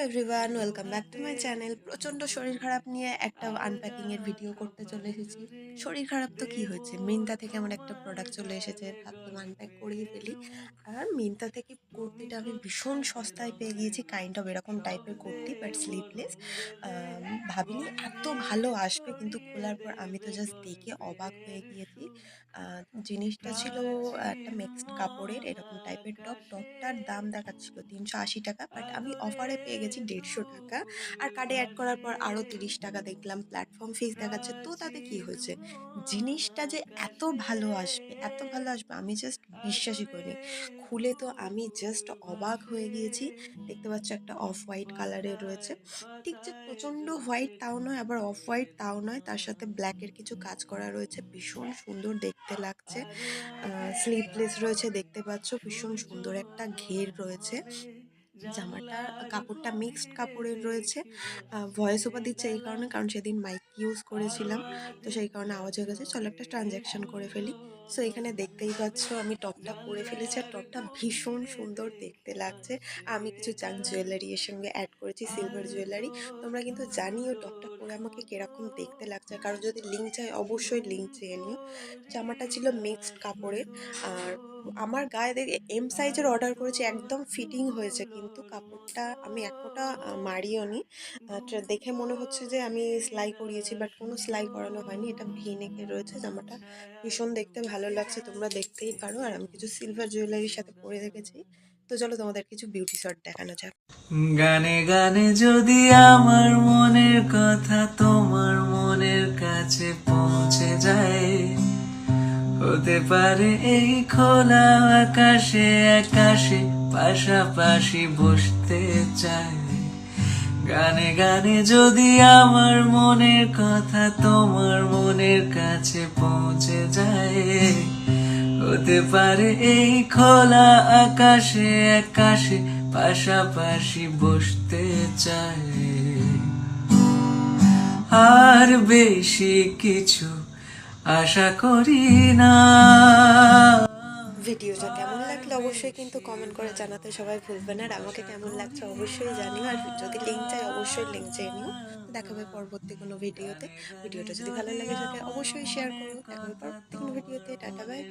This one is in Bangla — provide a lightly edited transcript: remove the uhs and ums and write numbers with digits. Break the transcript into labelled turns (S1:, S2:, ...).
S1: Everyone, welcome back to my channel. প্রচণ্ড শরীর খারাপ নিয়ে একটা আনপ্যাকিং এর ভিডিও করতে চলে এসেছি। শরীর খারাপ তো কি হয়েছে, মিন্ত্রা থেকে আমার একটা প্রোডাক্ট চলে এসেছে, ভাবলাম আনপ্যাক করেই ফেলি। আর মিন্ত্রা থেকে কুর্তিটা আমি ভীষণ সস্তায় পেয়ে গিয়েছি, কাইন্ড অফ এরকম টাইপের কুর্তি বাট স্লিভলেস। ভাবিনি এত ভালো আসবে, কিন্তু খোলার পর আমি তো জাস্ট দেখে অবাক হয়ে গিয়েছি। জিনিসটা ছিল একটা মিক্সড কাপড়ের এরকম টাইপের টপটার দাম দেখাচ্ছিল 380 টাকা, বাট আমি অফারে পেয়ে গেছি 150 টাকা। আর কার্ডে অ্যাড করার পর আরও 30 টাকা দেখলাম প্ল্যাটফর্ম ফিস দেখাচ্ছে। তো তাতে কি হয়েছে, জিনিসটা যে এত ভালো আসবে, এত ভালো আসবে আমি জাস্ট বিশ্বাসই করিনি। খুলে তো আমি জাস্ট অবাক হয়ে গিয়েছি। দেখতে পাচ্ছ একটা অফ হোয়াইট কালারের রয়েছে, ঠিক যে প্রচণ্ড হোয়াইট তাও নয়, আবার অফ হোয়াইট তাও নয়, তার সাথে ব্ল্যাকের কিছু কাজ করা রয়েছে, ভীষণ সুন্দর দেখতে লাগছে। স্লিভলেস রয়েছে, দেখতে পাচ্ছ ভীষণ সুন্দর একটা ঘের রয়েছে। জামাটা কাপড়টা মিক্সড কাপড়ের রয়েছে। ভয়েস ওভার দিচ্ছে এই কারণে, কারণ সেদিন মাইক ইউজ করেছিলাম, তো সেই কারণে আওয়াজ হয়ে গেছে। চলো একটা ট্রানজ্যাকশন করে ফেলি। সো এখানে দেখতেই পাচ্ছ আমি টপটা পরে ফেলেছি, আর টপটা ভীষণ সুন্দর দেখতে লাগছে। আমি কিছু জাঙ্ক জুয়েলারি এর সঙ্গে অ্যাড করেছি, সিলভার জুয়েলারি। তোমরা কিন্তু জানিও টপটা পরে আমাকে কিরকম দেখতে লাগছে, কারণ যদি লিঙ্ক চাই অবশ্যই লিঙ্ক চেয়ে নিও। জামাটা ছিল মিক্সড কাপড়ের। আর আমার গায়ে দেখে এম সাইজের অর্ডার করেছি, একদম ফিটিং হয়েছে, কিন্তু কাপড়টা আমি এক ফোঁটা মারিও নি। দেখে মনে হচ্ছে যে আমি সেলাই করিয়েছি, বাট কোনো সেলাই করানো হয়নি, এটা ভি নেকের রয়েছে। জামাটা ভীষণ দেখতে ভালো লাগছে, তোমরা দেখতেই পারো। আর আমি কিছু সিলভার জুয়েলারির সাথে পরে রেখেছি। তো চলো তোমাদের কিছু বিউটি শট দেখানো যাক।
S2: গানে গানে যদি আমার মনের কথা তোমার মনের কাছে পৌঁছে যায়, হতে পারে এই খোলা আকাশে আকাশে পাশাপাশি বসতে চাই। গানে গানে যদি আমার মনের কথা তোমার মনের কাছে পৌঁছে যায়, হতে পারে এই খোলা আকাশে আকাশে পাশাপাশি বসতে চাই। আর বেশি কিছু আশা করি না।
S1: ভিডিওটা কেমন লাগলো অবশ্যই কিন্তু কমেন্ট করে জানাতে সবাই ভুলবে না, আর আমাকে কেমন লাগছে অবশ্যই জানিও। আর যদি লিঙ্ক চাই অবশ্যই লিঙ্ক চেয়ে নিও। তো দেখা হবে পরবর্তী কোনো ভিডিওতে। ভিডিওটা যদি ভালো লেগে থাকে অবশ্যই শেয়ার করো। দেখা হবে পরবর্তী কোনো ভিডিওতে। Tata, bye bye.